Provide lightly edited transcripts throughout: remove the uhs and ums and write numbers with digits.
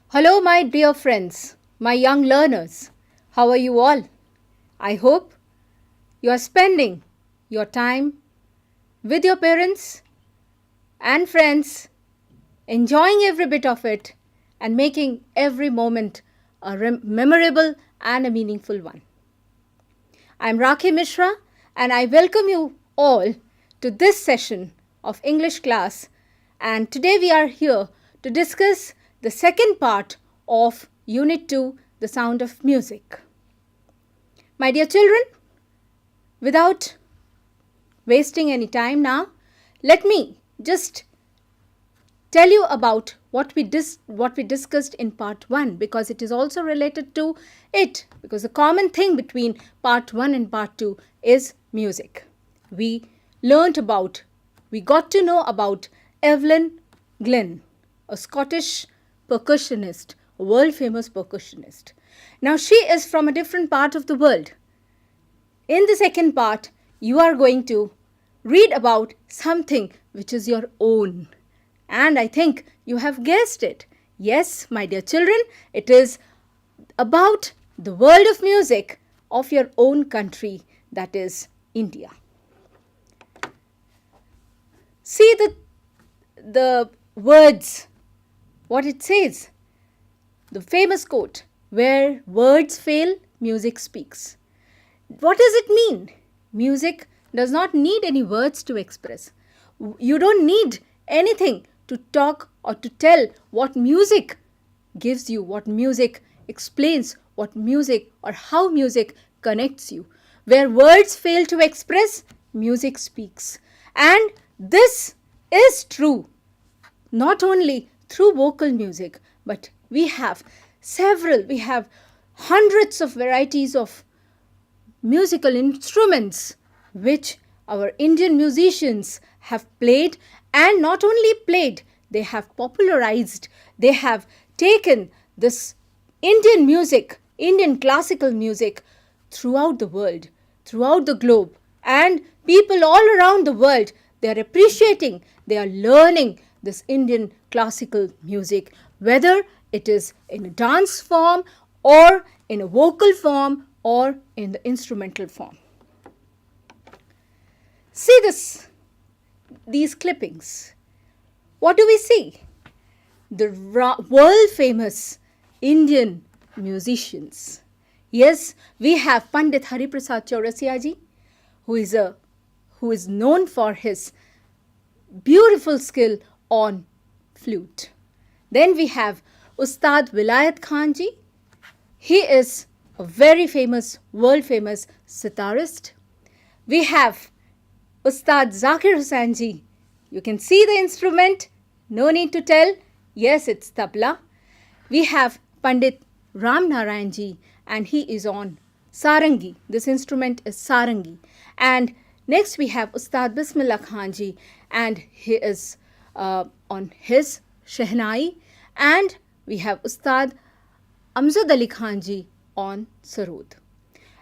Hello, my dear friends, my young learners. How are you all? I hope you are spending your time with your parents and friends, enjoying every bit of it, and making every moment a memorable and a meaningful one. I am Rakhi Mishra, and I welcome you all to this session of English class. And today we are here to discuss the second part of Unit 2, The Sound of Music. My dear children, without wasting any time now, let me just tell you about what we discussed in part 1, because it is also related to it, because the common thing between part 1 and part 2 is music. We got to know about Evelyn Glyn, a Scottish percussionist, a world famous percussionist. Now she is from a different part of the world. In the second part, you are going to read about something which is your own. And I think you have guessed it. Yes, my dear children, it is about the world of music of your own country, that is India. See the words, what it says. The famous quote, where words fail, music speaks. What does it mean? Music does not need any words to express. You don't need anything to talk or to tell what music gives you, what music explains, what music or how music connects you. Where words fail to express, music speaks. And this is true not only through vocal music, but we have hundreds of varieties of musical instruments which our Indian musicians have played, and not only played, they have popularized, they have taken this Indian music, Indian classical music throughout the world, throughout the globe, and people all around the world, they are appreciating, they are learning this Indian classical music, whether it is in a dance form or in a vocal form or in the instrumental form. See these clippings. What do we see? The world famous Indian musicians. Yes, we have Pandit Hariprasad Chaurasia ji, who is known for his beautiful skill on flute. Then we have Ustad Vilayat Khan ji. He is a very famous, world famous sitarist. We have Ustad Zakir Hussain ji. You can see the instrument, no need to tell. Yes, it's tabla. We have Pandit Ram Narayan ji, and he is on sarangi. This instrument is sarangi. And next we have Ustad Bismillah Khan ji, and he is on his shehnai. And we have Ustad Amjad Ali Khan ji on sarod.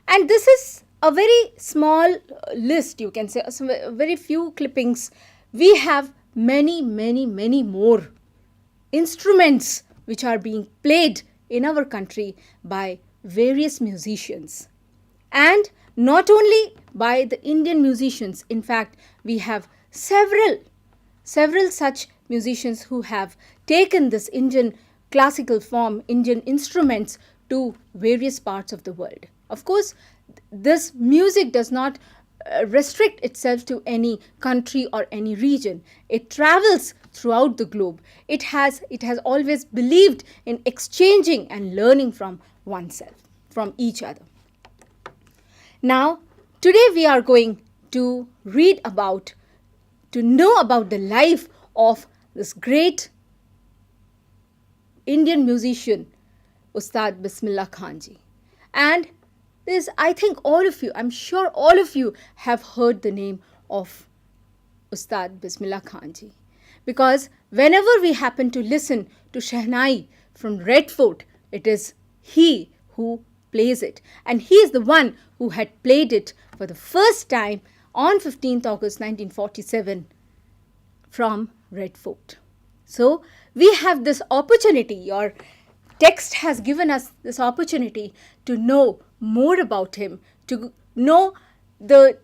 And this is a very small list, you can say, very few clippings. We have many more instruments which are being played in our country by various musicians. And not only by the Indian musicians, in fact, we have several such musicians who have taken this Indian classical form, Indian instruments to various parts of the world. Of course, this music does not restrict itself to any country or any region. It travels throughout the globe. It has always believed in exchanging and learning from oneself, from each other. Now, today we are going to know about the life of this great Indian musician, Ustad Bismillah Khan ji. And I think I'm sure all of you have heard the name of Ustad Bismillah Khan ji. Because whenever we happen to listen to Shehnai from Red Fort, it is he who plays it. And he is the one who had played it for the first time on 15th August 1947 from Red Fort. So we have this opportunity, or text has given us this opportunity to know more about him, to know the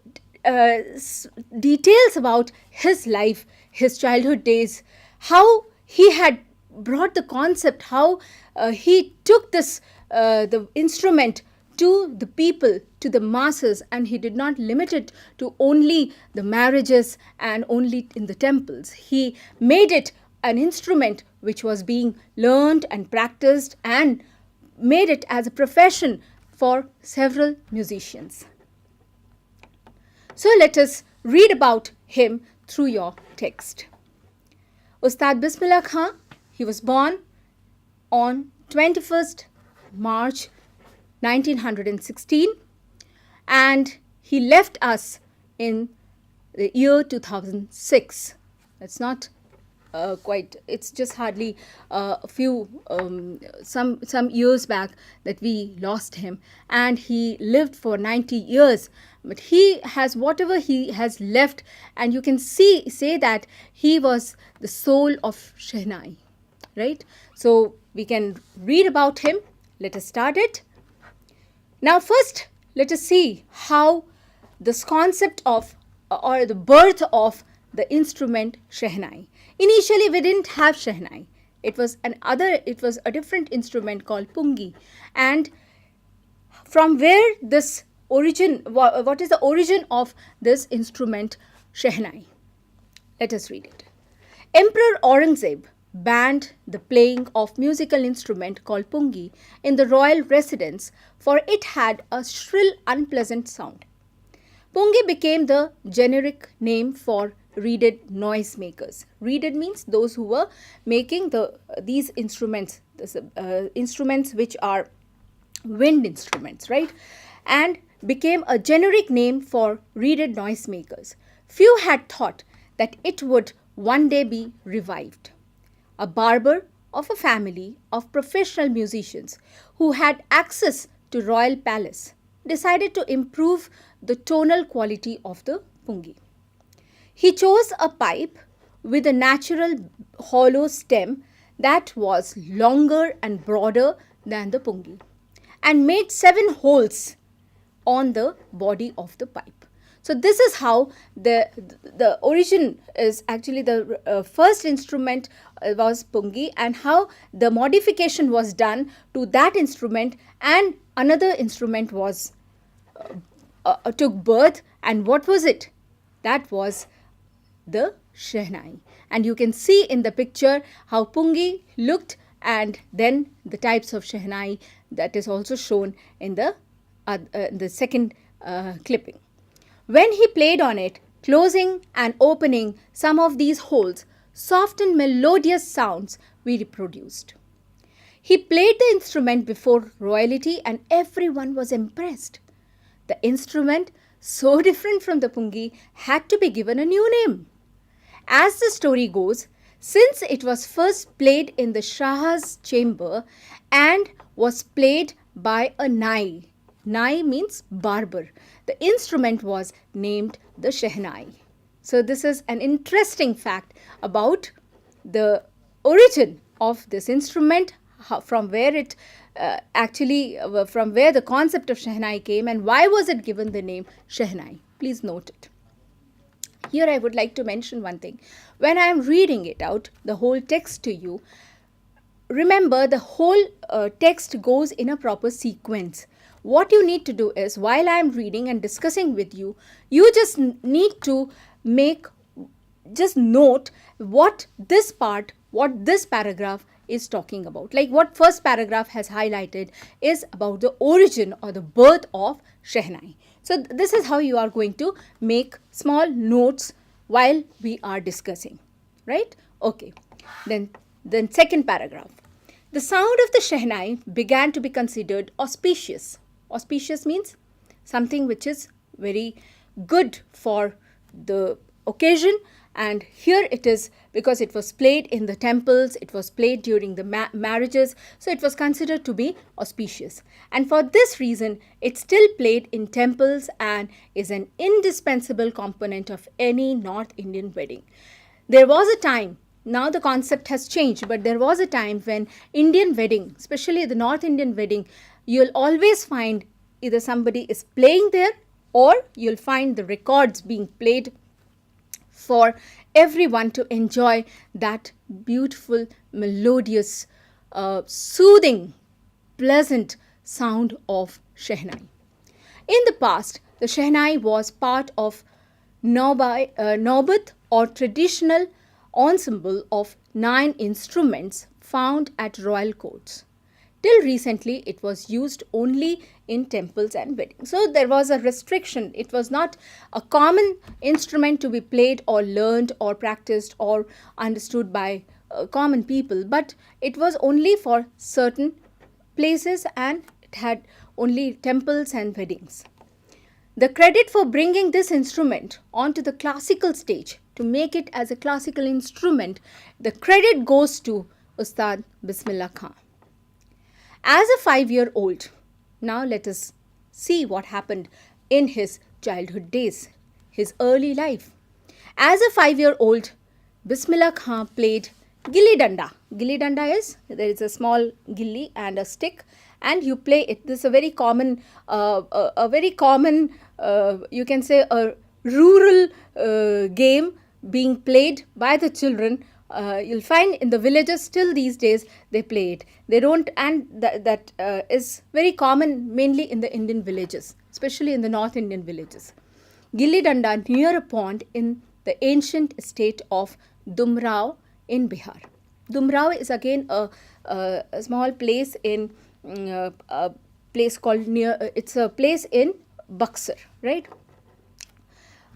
details about his life, his childhood days, how he had brought the concept, how he took this the instrument to the people, to the masses, and he did not limit it to only the marriages and only in the temples. He made it an instrument which was being learned and practiced and made it as a profession for several musicians. So let us read about him through your text. Ustad Bismillah Khan, he was born on 21st March 1916 and he left us in the year 2006. It's not quite, it's just hardly a few, some years back that we lost him, and he lived for 90 years. But he has whatever he has left, and you can say that he was the soul of Shehnai, right? So we can read about him. Let us start it. Now first, let us see how this concept of or the birth of the instrument Shehnai. Initially, we didn't have Shehnai. It was a different instrument called pungi. And from where this origin, what is the origin of this instrument Shehnai? Let us read it. Emperor Aurangzeb banned the playing of musical instrument called pungi in the royal residence, for it had a shrill, unpleasant sound. Pungi became the generic name for reeded noisemakers. Reeded means those who were making these instruments, instruments which are wind instruments, right? And became a generic name for reeded noisemakers. Few had thought that it would one day be revived. A barber of a family of professional musicians who had access to royal palace decided to improve the tonal quality of the pungi. He chose a pipe with a natural hollow stem that was longer and broader than the pungi and made 7 holes on the body of the pipe. So this is how the origin is. Actually the first instrument was pungi, and how the modification was done to that instrument, and another instrument was took birth. And what was it? That was the Shehnai. And you can see in the picture how pungi looked, and then the types of Shehnai that is also shown in the second clipping. When he played on it, closing and opening some of these holes, soft and melodious sounds we reproduced. He played the instrument before royalty and everyone was impressed. The instrument, so different from the pungi, had to be given a new name. As the story goes, since it was first played in the Shah's chamber and was played by a nai, nai means barber, the instrument was named the Shehnai. So this is an interesting fact about the origin of this instrument, from where it from where the concept of Shehnai came, and why was it given the name Shehnai. Please note it. Here I would like to mention one thing. When I am reading it out, the whole text to you, remember the whole text goes in a proper sequence. What you need to do is, while I am reading and discussing with you, you just need to just note what this paragraph is talking about. Like what first paragraph has highlighted is about the origin or the birth of Shehnai. So this is how you are going to make small notes while we are discussing, right? Okay. Then second paragraph. The sound of the Shehnai began to be considered auspicious. Auspicious means something which is very good for the occasion, and here it is because it was played in the temples, it was played during the marriages, so it was considered to be auspicious. And for this reason, it's still played in temples and is an indispensable component of any North Indian wedding. There was a time Now the concept has changed, but there was a time when Indian wedding, especially the North Indian wedding, you'll always find either somebody is playing there or you'll find the records being played for everyone to enjoy that beautiful, melodious, soothing, pleasant sound of Shehnai. In the past, the Shehnai was part of Naubat or traditional ensemble of 9 instruments found at royal courts. Till recently, it was used only in temples and weddings. So there was a restriction. It was not a common instrument to be played or learned or practiced or understood by common people, but it was only for certain places and it had only temples and weddings. The credit for bringing this instrument onto the classical stage to make it as a classical instrument, the credit goes to Ustad Bismillah Khan. As a 5-year-old, now let us see what happened in his childhood days, his early life. As a 5-year-old, Bismillah Khan played gilli danda. Gilli danda is, there is a small gilli and a stick and you play it. This is a very common, you can say a rural game being played by the children. You'll find in the villages still these days they play it. They don't, and that is very common mainly in the Indian villages, especially in the North Indian villages. Gilli danda near a pond in the ancient state of Dumrao in Bihar. Dumrao is again a small place in a place called it's a place in Buxar, right?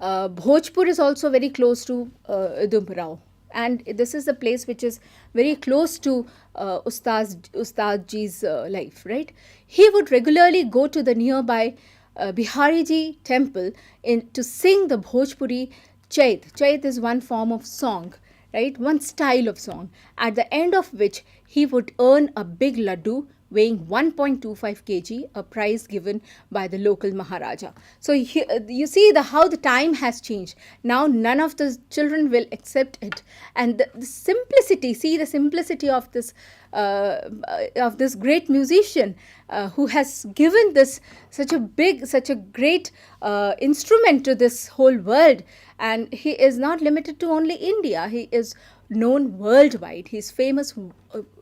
Bhojpur is also very close to Dumrao. And this is the place which is very close to Ustad Ji's life, right? He would regularly go to the nearby Bihariji temple to sing the Bhojpuri Chait. Chait is one form of song, right? One style of song, at the end of which he would earn a big laddu weighing 1.25 kg, a prize given by the local Maharaja. So you see how the time has changed. Now none of the children will accept it. And the simplicity, see the simplicity of this great musician who has given this such a great instrument to this whole world. And he is not limited to only India. He is known worldwide. He is famous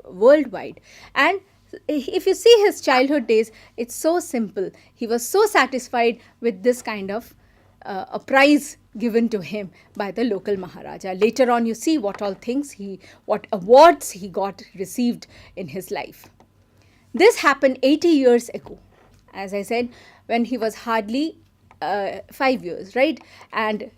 worldwide. And if you see his childhood days, it's so simple. He was so satisfied with this kind of a prize given to him by the local Maharaja. Later on, you see what awards he received in his life. This happened 80 years ago, as I said, when he was hardly 5 years, right? And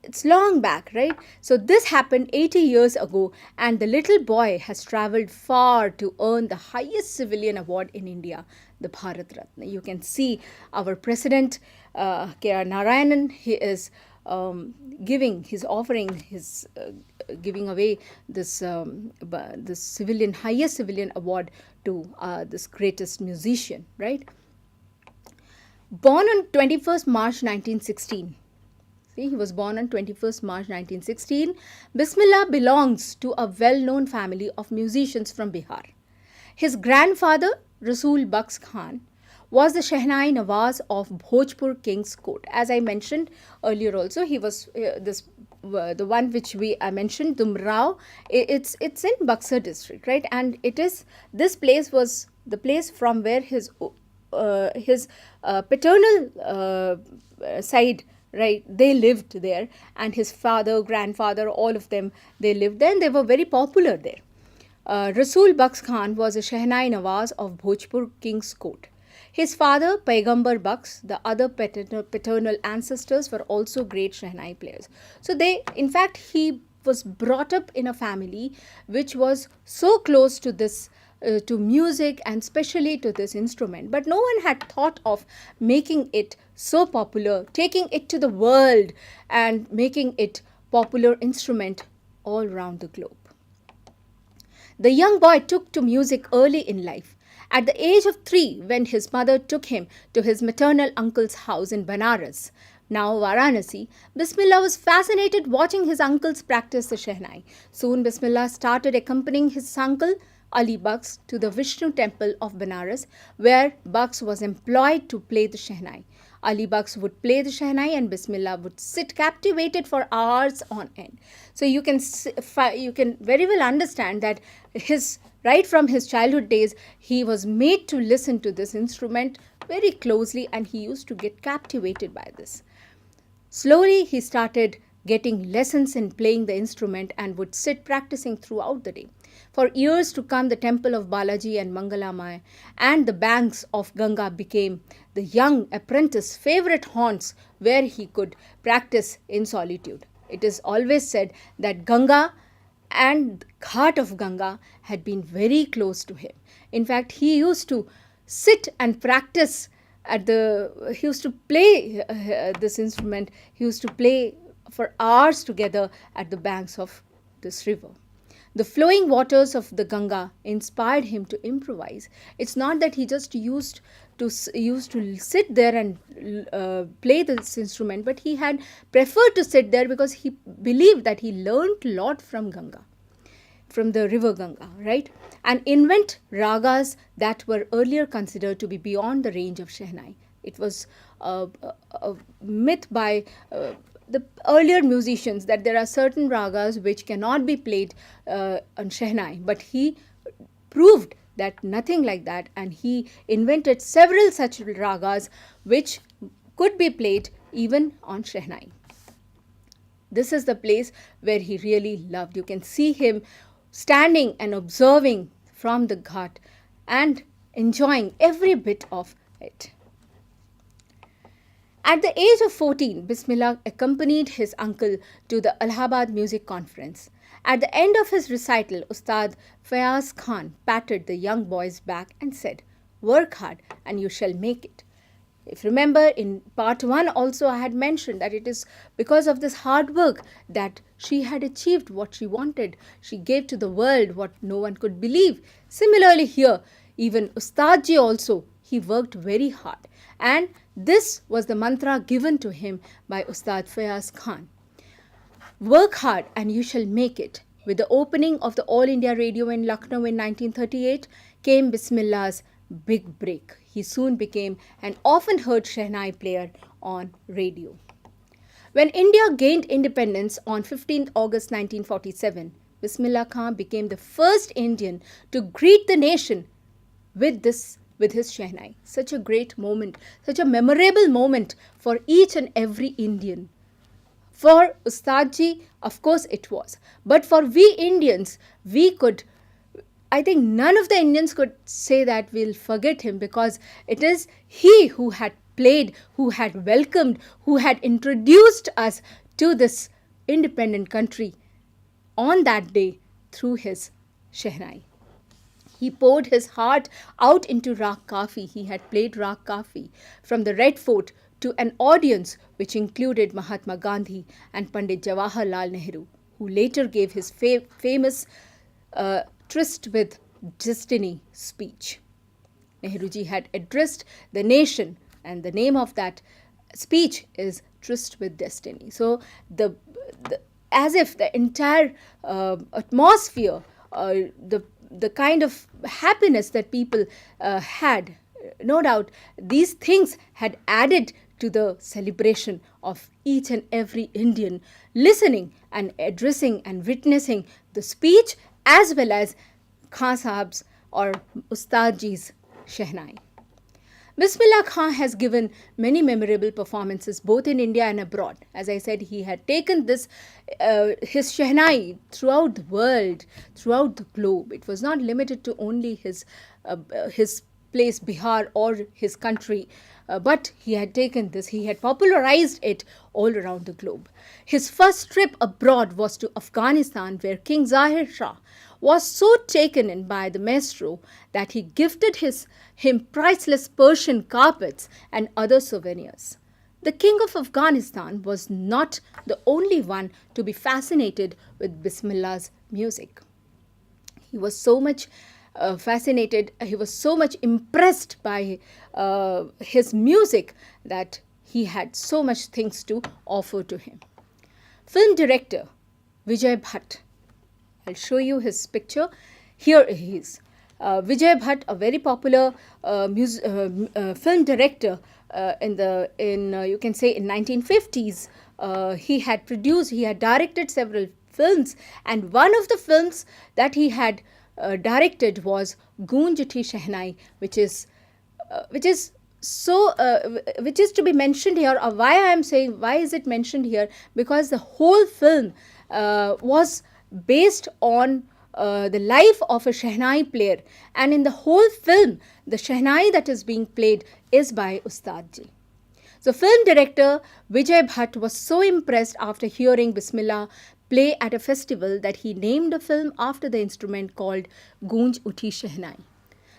it's long back, right? So this happened 80 years ago, and the little boy has traveled far to earn the highest civilian award in India, the Bharat Ratna. You can see our president, K.R. Narayanan, he is giving away this highest civilian award to this greatest musician, right? Born on 21st March 1916. He was born on 21st March 1916. Bismillah belongs to a well-known family of musicians from Bihar. His grandfather, Rasul Baks Khan, was the Shehnai Nawaz of Bhojpur King's Court. As I mentioned earlier also, he was the one which I mentioned, Dumrao. It's in Buxar district, right? And this place was the place from where his paternal side, right, they lived there, and his father, grandfather, all of them, they lived there and they were very popular there. Rasul Baks Khan was a Shehnai Nawaz of Bhojpur King's Court. His father, Paigambar Baks, the other paternal ancestors were also great Shehnai players. So in fact, he was brought up in a family which was so close to this to music and especially to this instrument, but no one had thought of making it so popular, taking it to the world and making it popular instrument all around the globe. The young boy took to music early in life. At the age of 3, when his mother took him to his maternal uncle's house in Banaras, Now Varanasi, Bismillah was fascinated watching his uncles practice the Shehnai. Soon Bismillah started accompanying his uncle Ali Baksh to the Vishnu temple of Benares, where Baksh was employed to play the Shehnai. Ali Baksh would play the Shehnai and Bismillah would sit captivated for hours on end. So you can very well understand that right from his childhood days, he was made to listen to this instrument very closely, and he used to get captivated by this. Slowly, he started getting lessons in playing the instrument and would sit practicing throughout the day. For years to come, the temple of Balaji and Mangalamai and the banks of Ganga became the young apprentice's favorite haunts where he could practice in solitude. It is always said that Ganga and the ghat of Ganga had been very close to him. In fact, he used to sit and practice he used to play this instrument. He used to play for hours together at the banks of this river. The flowing waters of the Ganga inspired him to improvise. It's not that he just used to sit there and play this instrument, but he had preferred to sit there because he believed that he learned a lot from Ganga, from the river Ganga, right? And invent ragas that were earlier considered to be beyond the range of Shehnai. It was a myth by the earlier musicians that there are certain ragas which cannot be played on Shehnai, but he proved that nothing like that, and he invented several such ragas which could be played even on Shehnai. This is the place where he really loved. You can see him standing and observing from the ghat and enjoying every bit of it. At the age of 14, Bismillah accompanied his uncle to the Allahabad Music Conference. At the end of his recital, Ustad Fayaz Khan patted the young boy's back and said, "Work hard and you shall make it." If you remember, in part 1 also I had mentioned that it is because of this hard work that she had achieved what she wanted. She gave to the world what no one could believe. Similarly here, even Ustadji also, he worked very hard. And this was the mantra given to him by Ustad Fayaz Khan. Work hard and you shall make it. With the opening of the All India Radio in Lucknow in 1938 came Bismillah's big break. He soon became an often heard Shehnai player on radio. When India gained independence on 15th August 1947, Bismillah Khan became the first Indian to greet the nation with his Shehnai. Such a great moment, such a memorable moment for each and every Indian. For Ustadji, of course it was. But for we Indians, I think none of the Indians could say that we'll forget him, because it is he who had played, who had welcomed, who had introduced us to this independent country on that day through his Shehnai. He poured his heart out into Raag Kafi. He had played Raag Kafi from the Red Fort to an audience which included Mahatma Gandhi and Pandit Jawaharlal Nehru, who later gave his famous Tryst with Destiny speech. Nehruji had addressed the nation, and the name of that speech is Tryst with Destiny. So as if the entire atmosphere, the kind of happiness that people had, no doubt these things had added to the celebration of each and every Indian listening and addressing and witnessing the speech as well as Khan Sahab's or Ustadji's Shehnai. Bismillah Khan has given many memorable performances both in India and abroad. As I said, he had taken this his Shehnai throughout the world, throughout the globe. It was not limited to only his place Bihar or his country, but he had taken this, he had popularized it all around the globe. His first trip abroad was to Afghanistan, where King Zahir Shah was so taken in by the maestro that he gifted him priceless Persian carpets and other souvenirs. The King of Afghanistan was not the only one to be fascinated with Bismillah's music. He was so much fascinated, he was so much impressed by his music that he had so much things to offer to him. Film director Vijay Bhatt. I'll show you his picture. Here he is. Vijay Bhatt, a very popular film director in you can say in 1950s. He had directed several films, and one of the films that he had directed was Goonj Uthi Shehnai, which is so which is to be mentioned here, or why I am saying why is it mentioned here, because the whole film was based on the life of a Shehnai player, and in the whole film the Shehnai that is being played is by Ustad ji. So film director Vijay Bhatt was so impressed after hearing Bismillah play at a festival that he named a film after the instrument called Goonj Uthi Shehnai.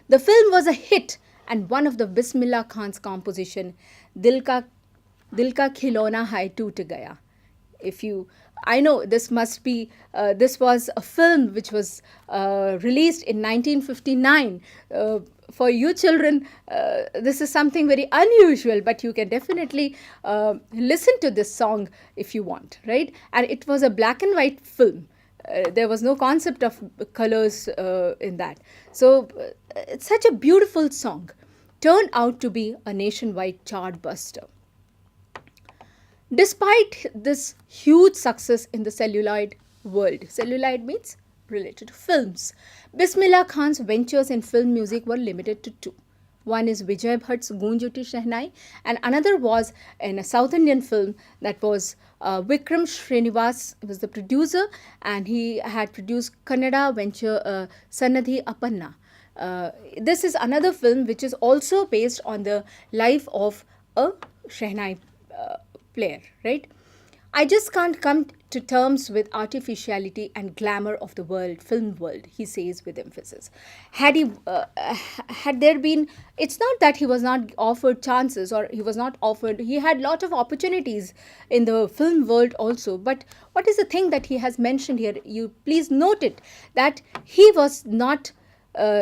The film was a hit, and one of the Bismillah Khan's composition, Dil Ka Khilona Hai Toot Gaya. If you, I know this must be, this was a film which was released in 1959. For you children, this is something very unusual, but you can definitely listen to this song if you want, right? And it was a black and white film. There was no concept of colors in that. So it's such a beautiful song. Turned out to be a nationwide chart buster. Despite this huge success in the celluloid world, celluloid means related to films, Bismillah Khan's ventures in film music were limited to two. One is Vijay Bhatt's Goonj Uthi Shehnai, and another was in a South Indian film that was Vikram Srinivas was the producer, and he had produced Kannada venture Sannadhi Apanna. This is another film which is also based on the life of a Shehnai player, right? I just can't come to terms with artificiality and glamour of the world, film world, he says with emphasis. Had there been, it's not that he was not offered chances or he was not offered, he had lot of opportunities in the film world also. But what is the thing that he has mentioned here? You please note it, that he was not,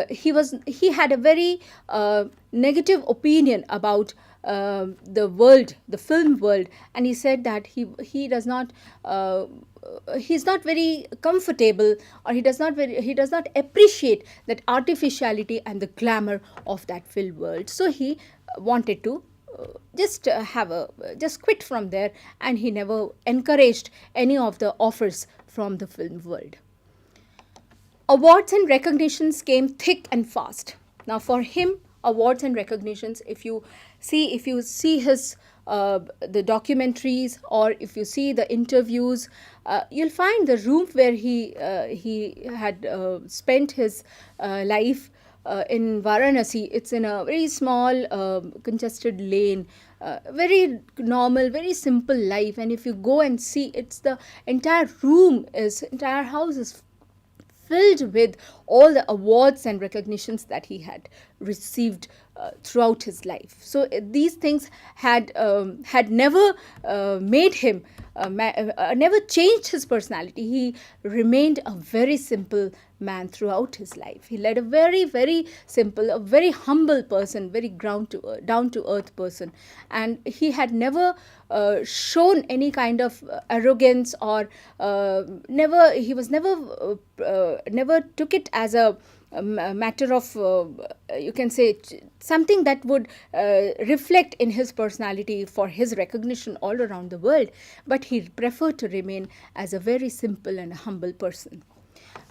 he had a very negative opinion about the world, the film world, and he said that he does not he's not very comfortable, or he does not appreciate that artificiality and the glamour of that film world. So he wanted to just quit from there, and he never encouraged any of the offers from the film world. Awards and recognitions came thick and fast. Now for him, awards and recognitions, if you see his the documentaries, or if you see the interviews, you'll find the room where he had spent his life in Varanasi. It's in a very small congested lane, very normal, very simple life. And if you go and see, it's the entire house is filled with all the awards and recognitions that he had received throughout his life. So these things had never made him, never changed his personality. He remained a very simple man throughout his life. He led a very, very simple, a very humble person, very down to earth person, and he had never shown any kind of arrogance, or never took it as a matter of you can say something that would reflect in his personality for his recognition all around the world, but he preferred to remain as a very simple and humble person.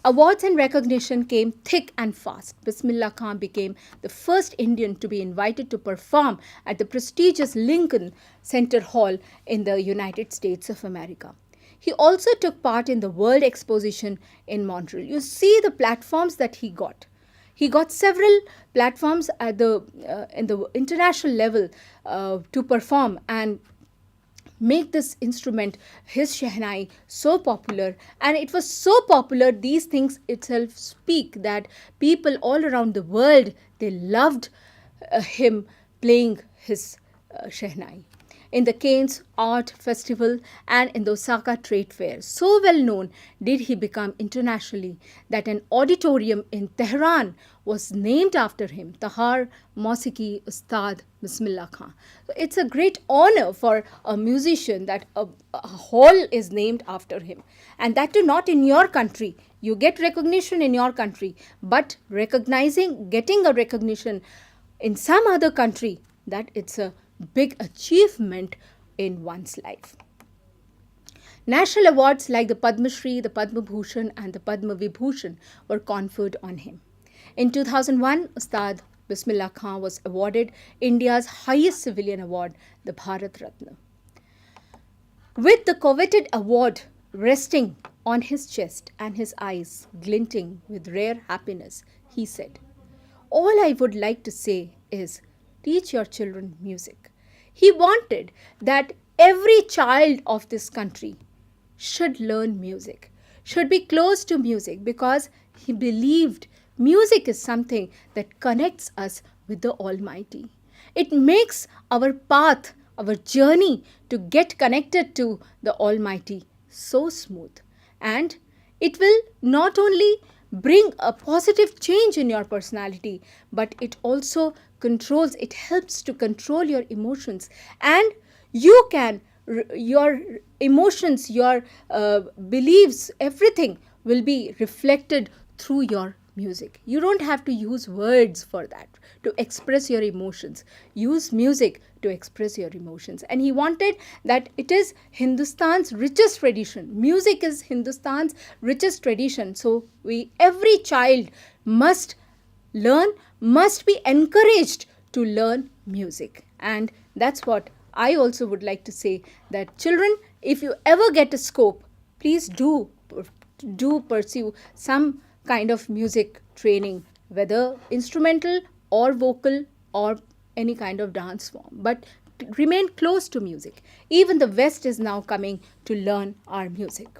Awards and recognition came thick and fast. Bismillah Khan became the first Indian to be invited to perform at the prestigious Lincoln Center Hall in the United States of America. He also took part in the World Exposition in Montreal. You see the platforms that he got. He got several platforms at in the international level to perform and make this instrument, his Shehnai, so popular. And it was so popular, these things itself speak that people all around the world, they loved him playing his Shehnai. in the Cannes Art Festival and in the Osaka Trade Fair. So well known did he become internationally that an auditorium in Tehran was named after him, Tahar Mausiki Ustad Bismillah Khan. So it's a great honor for a musician that a hall is named after him, and that too not in your country. You get recognition in your country, but getting a recognition in some other country, that it's a big achievement in one's life. National awards like the Padma Shri, the Padma Bhushan and the Padma Vibhushan were conferred on him. In 2001, Ustad Bismillah Khan was awarded India's highest civilian award, the Bharat Ratna. With the coveted award resting on his chest and his eyes glinting with rare happiness, he said, "All I would like to say is, teach your children music." He wanted that every child of this country should learn music, should be close to music, because he believed music is something that connects us with the Almighty. It makes our path, our journey to get connected to the Almighty so smooth. And it will not only bring a positive change in your personality, but it also it helps to control your emotions. And you can, your emotions, your beliefs, everything will be reflected through your music. You don't have to use words for that to express your emotions. Use music to express your emotions. And he wanted that it is Hindustan's richest tradition. Music is Hindustan's richest tradition. So every child must be encouraged to learn music. And that's what I also would like to say, that children, if you ever get a scope, please do pursue some kind of music training, whether instrumental or vocal or any kind of dance form, but remain close to music. Even the West is now coming to learn our music.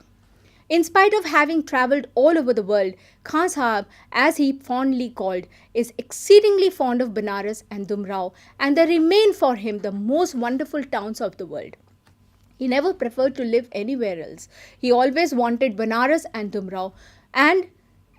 In spite of having travelled all over the world, Khan Sahab, as he fondly called, is exceedingly fond of Banaras and Dumrao, and they remain for him the most wonderful towns of the world. He never preferred to live anywhere else. He always wanted Banaras and Dumrao, and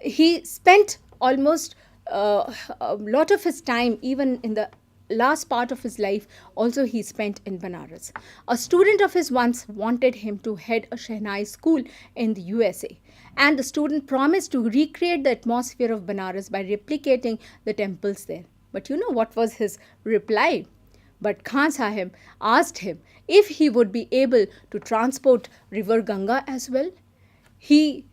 he spent almost a lot of his time, even in the last part of his life, also he spent in Banaras. A student of his once wanted him to head a Shehnai school in the USA, and the student promised to recreate the atmosphere of Banaras by replicating the temples there. But you know what was his reply? But Khan Sahib asked him if he would be able to transport river Ganga as well.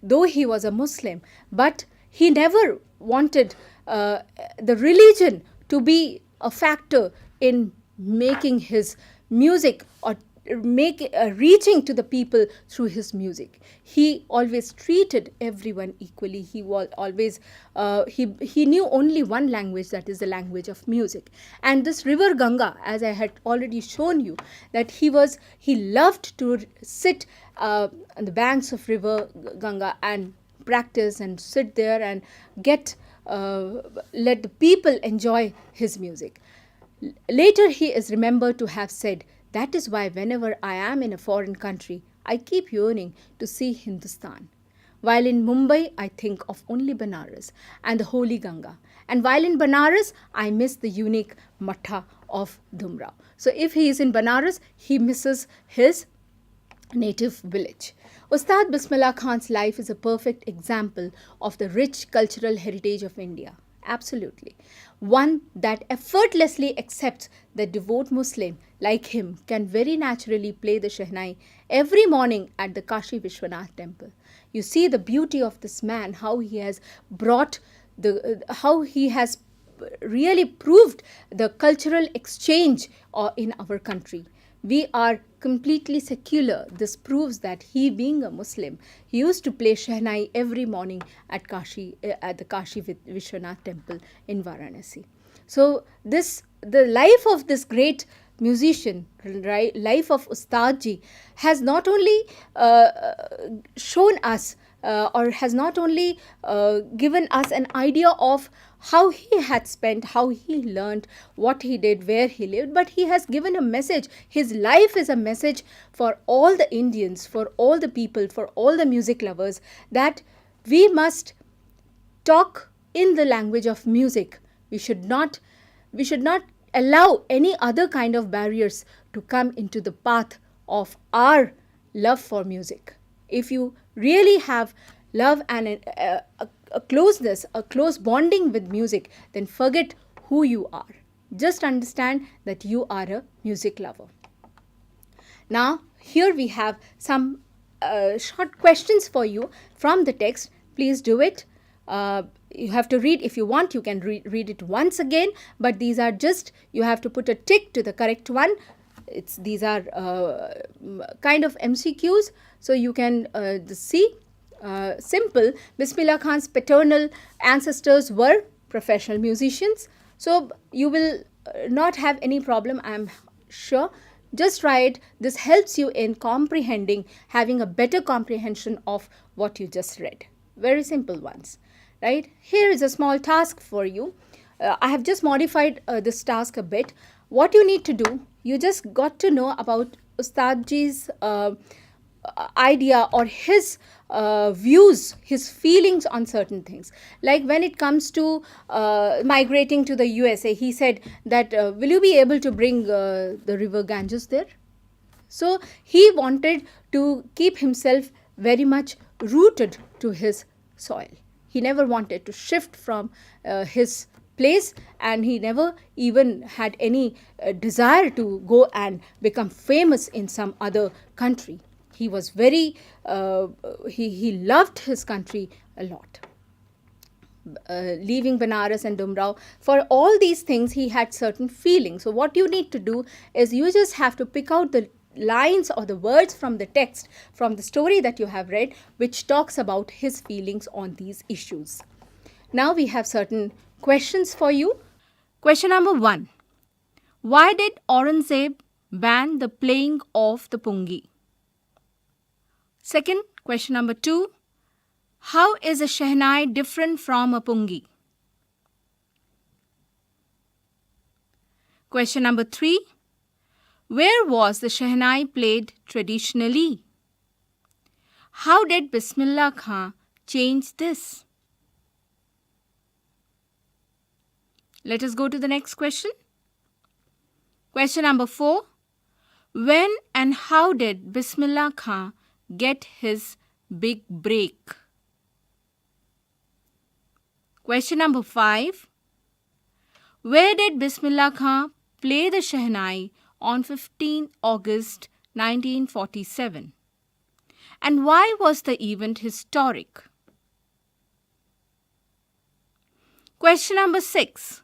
Though he was a Muslim, but he never wanted the religion to be a factor in making his music or reaching to the people through his music. He always treated everyone equally. He was always he knew only one language, that is the language of music. And this river Ganga, as I had already shown you, that he loved to sit on the banks of river Ganga and practice and sit there and let the people enjoy his music. Later he is remembered to have said, "That is why whenever I am in a foreign country, I keep yearning to see Hindustan. While in Mumbai, I think of only Banaras and the holy Ganga. And while in Banaras, I miss the unique Matha of Dumrao." So if he is in Banaras, he misses his native village. Ustad Bismillah Khan's life is a perfect example of the rich cultural heritage of India. Absolutely. One that effortlessly accepts that devout Muslim like him can very naturally play the Shehnai every morning at the Kashi Vishwanath temple. You see the beauty of this man, how he has really proved the cultural exchange in our country. We are completely secular. This proves that he, being a Muslim, he used to play Shehnai every morning at the Kashi Vishwanath temple in Varanasi. So the life of this great musician, right, life of Ustadji, has not only shown us or has not only given us an idea of how he had spent, how he learned, what he did, where he lived, but he has given a message. His life is a message for all the Indians, for all the people, for all the music lovers, that we must talk in the language of music. We should not allow any other kind of barriers to come into the path of our love for music. If you really have love and a closeness, a close bonding with music, then forget who you are. Just understand that you are a music lover. Now, here we have some short questions for you from the text. Please do it. You have to read. If you want, you can read it once again, but these are just, you have to put a tick to the correct one. These are kind of MCQs, so you can see. Simple. Bismillah Khan's paternal ancestors were professional musicians, so you will not have any problem, I am sure. Just try it. This helps you in comprehending, having a better comprehension of what you just read. Very simple ones, right? Here is a small task for you. I have just modified this task a bit. What you need to do, you just got to know about Ustadji's idea or his views, his feelings on certain things. Like when it comes to migrating to the USA, he said that will you be able to bring the river Ganges there? So he wanted to keep himself very much rooted to his soil. He never wanted to shift from his place, and he never even had any desire to go and become famous in some other country. He was very, he loved his country a lot. Leaving Banaras and Dumrao, for all these things he had certain feelings. So what you need to do is you just have to pick out the lines or the words from the text, from the story that you have read, which talks about his feelings on these issues. Now we have certain questions for you. Question number 1. Why did Aurangzeb ban the playing of the pungi? Second, question number 2. How is a shehnai different from a pungi? Question number 3. Where was the shehnai played traditionally? How did Bismillah Khan change this? Let us go to the next question. Question number 4. When and how did Bismillah Khan get his big break? Question number 5. Where did Bismillah Khan play the shehnai on 15 August 1947? And why was the event historic? Question number 6.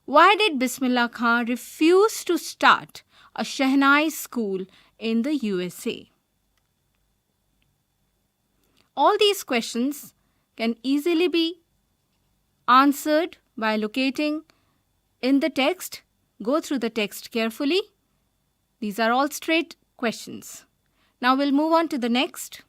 Why did Bismillah Khan refuse to start a shehnai school in the USA? All these questions can easily be answered by locating in the text. Go through the text carefully. These are all straight questions. Now we'll move on to the next.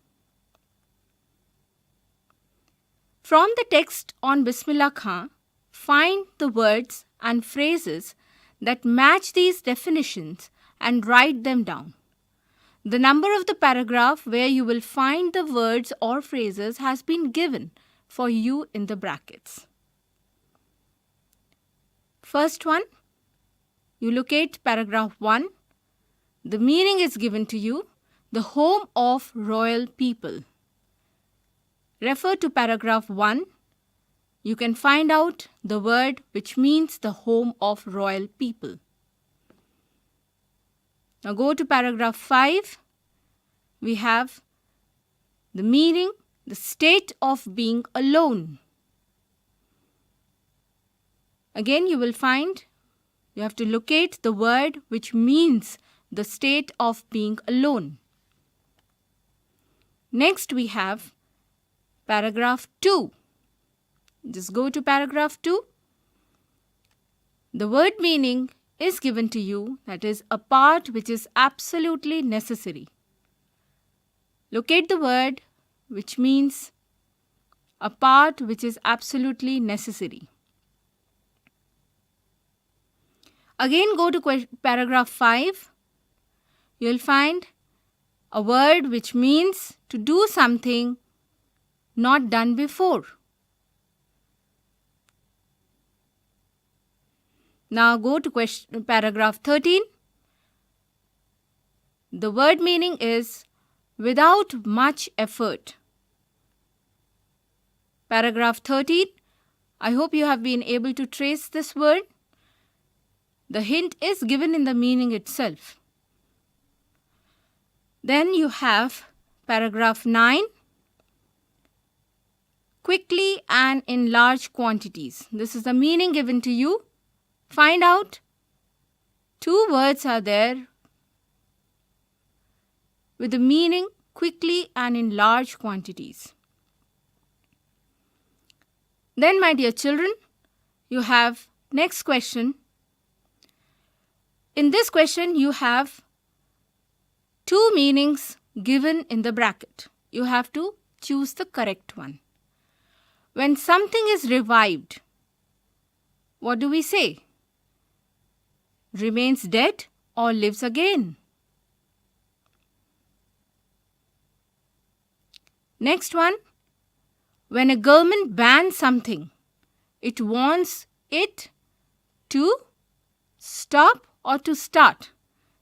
From the text on Bismillah Khan, find the words and phrases that match these definitions and write them down. The number of the paragraph where you will find the words or phrases has been given for you in the brackets. First one, you locate paragraph 1. The meaning is given to you, the home of royal people. Refer to paragraph 1. You can find out the word which means the home of royal people. Now go to paragraph 5. We have the meaning, the state of being alone. Again, you will find, you have to locate the word which means the state of being alone. Next, we have paragraph 2. Just go to paragraph 2. The word meaning is given to you, that is a part which is absolutely necessary. Locate the word which means a part which is absolutely necessary. Again, go to paragraph 5. You'll find a word which means to do something not done before. Now go to paragraph 13. The word meaning is without much effort. Paragraph 13. I hope you have been able to trace this word. The hint is given in the meaning itself. Then you have paragraph 9. Quickly and in large quantities. This is the meaning given to you. Find out. 2 words are there with the meaning quickly and in large quantities. Then, my dear children, you have next question. In this question, you have 2 meanings given in the bracket. You have to choose the correct one. When something is revived, what do we say? Remains dead or lives again? Next one. When a government bans something, it wants it to stop or to start.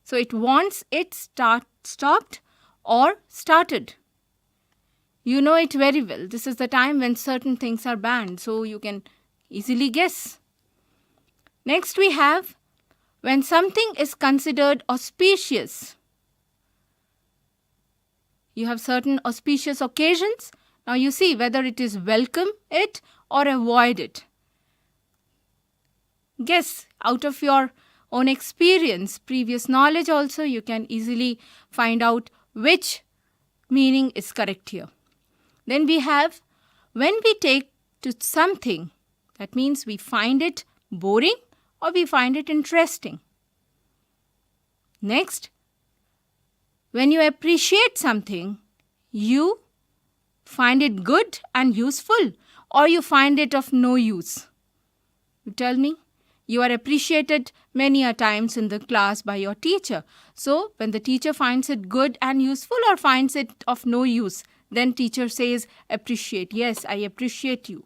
So it wants it stopped or started. You know it very well. This is the time when certain things are banned, so you can easily guess. Next we have when something is considered auspicious. You have certain auspicious occasions. Now you see whether it is welcome it or avoid it. Guess out of your own experience, previous knowledge also, you can easily find out which meaning is correct here. Then we have when we take to something, that means we find it boring or we find it interesting. Next, when you appreciate something, you find it good and useful or you find it of no use. You tell me. You are appreciated many a times in the class by your teacher. So, when the teacher finds it good and useful or finds it of no use, then teacher says appreciate. Yes, I appreciate you.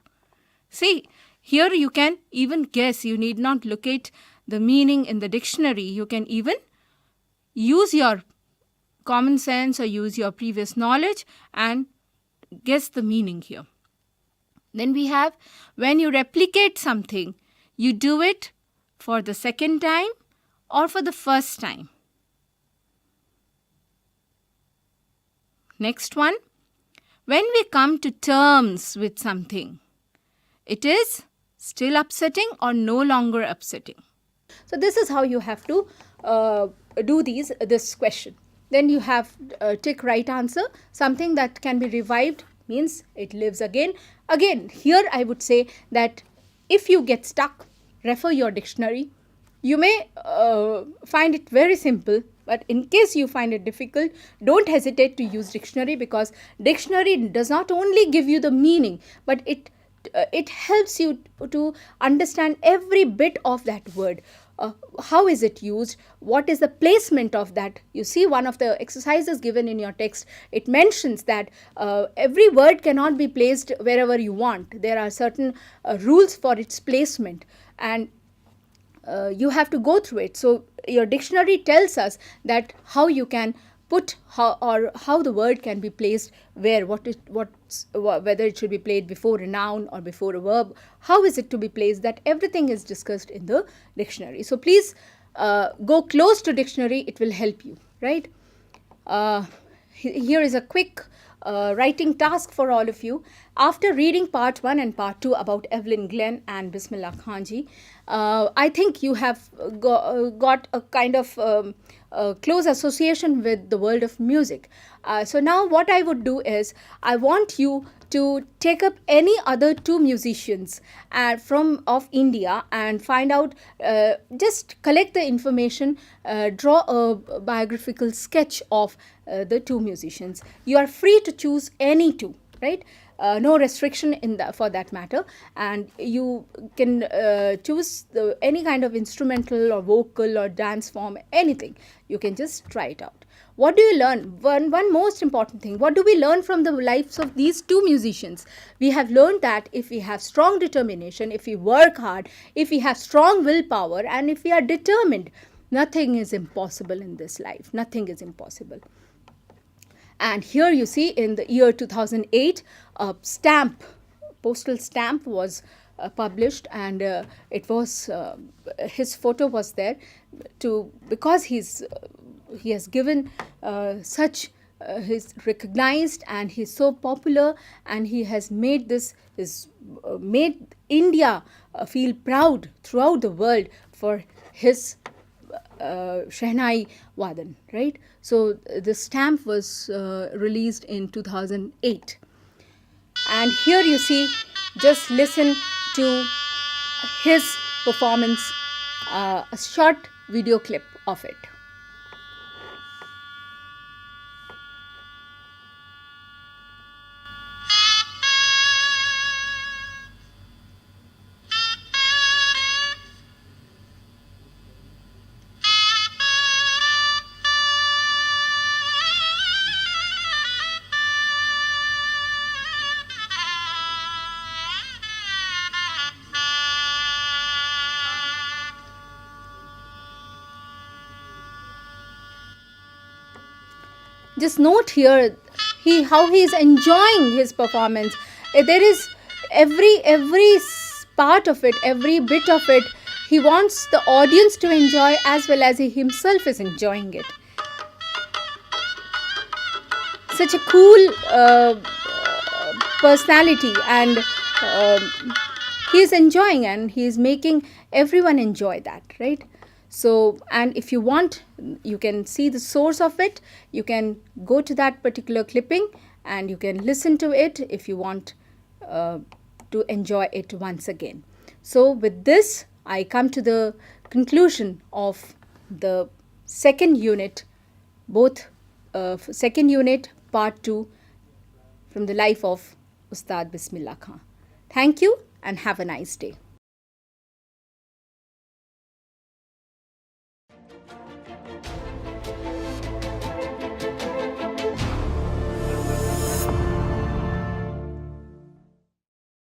See, here you can even guess. You need not locate the meaning in the dictionary. You can even use your common sense or use your previous knowledge and guess the meaning here. Then we have when you replicate something, you do it for the second time or for the first time. Next one, when we come to terms with something, it is still upsetting or no longer upsetting. So this is how you have to do this question. Then you have tick right answer. Something that can be revived means it lives again. Again, here I would say that if you get stuck, refer your dictionary. You may find it very simple, but in case you find it difficult, don't hesitate to use dictionary, because dictionary does not only give you the meaning, but it helps you to understand every bit of that word. How is it used? What is the placement of that? You see, one of the exercises given in your text, it mentions that every word cannot be placed wherever you want. There are certain rules for its placement, and you have to go through it. So your dictionary tells us that how you can put how the word can be placed where, whether it should be placed before a noun or before a verb, how is it to be placed, that everything is discussed in the dictionary. So please go close to dictionary, it will help you, right? Here is a quick writing task for all of you. After reading part 1 and part 2 about Evelyn Glenn and Bismillah Khanji, I think you have got a kind of close association with the world of music. So now what I would do is, I want you to take up any other 2 musicians of India and find out, just collect the information, draw a biographical sketch of the 2 musicians. You are free to choose any 2, right? no restriction in for that matter, and you can choose any kind of instrumental or vocal or dance form, anything. You can just try it out. What do you learn? One most important thing, what do we learn from the lives of these two musicians? We have learned that if we have strong determination, if we work hard, if we have strong willpower, and if we are determined, nothing is impossible in this life. Nothing is impossible. And here you see in the year 2008, a stamp, postal stamp was published, and it was his photo was there because he has given such he's recognized, and he's so popular, and he has made made India feel proud throughout the world for his Shehnai Wadan, right? So the stamp was released in 2008. And here you see, just listen to his performance, a short video clip of it. Just note here how he is enjoying his performance. There is every part of it, every bit of it, he wants the audience to enjoy as well as he himself is enjoying it. Such a cool personality, and he is enjoying, and he is making everyone enjoy that, right? So, and if you want, you can see the source of it. You can go to that particular clipping and you can listen to it if you want to enjoy it once again. So with this, I come to the conclusion of the second unit, second unit, part 2, from the life of Ustad Bismillah Khan. Thank you and have a nice day.